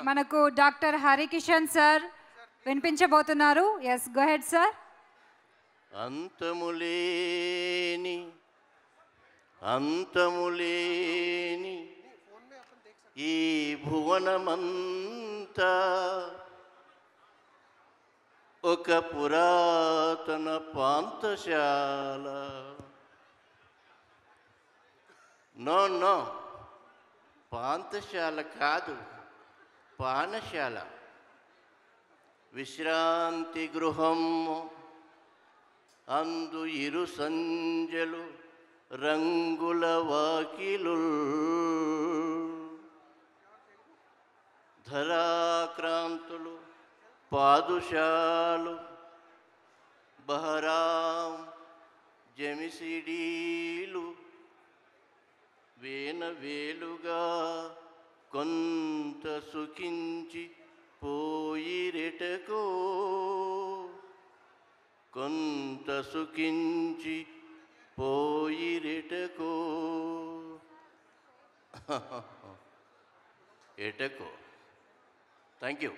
మనకు doctor Harikishan sir వినిపించబోతున్నారు. Yes, go ahead sir. అంతములేని ఈ భువనమంతా ఒక పురాతన పాంతశాల. నో, పాంతశాల కాదు, పానశాల. విశ్రాంతి గృహం, అందు ఇరు సంజలు రంగుల వాకిలు, ధరాక్రాంతులు పాదుషాలు, బహరాం జమిసిడీలు, వేనవేలుగా కొంత సుఖించి పోయిరెటకో, కొంత సుఖించి పోయిరెటకో, ఎటకో. Thank you.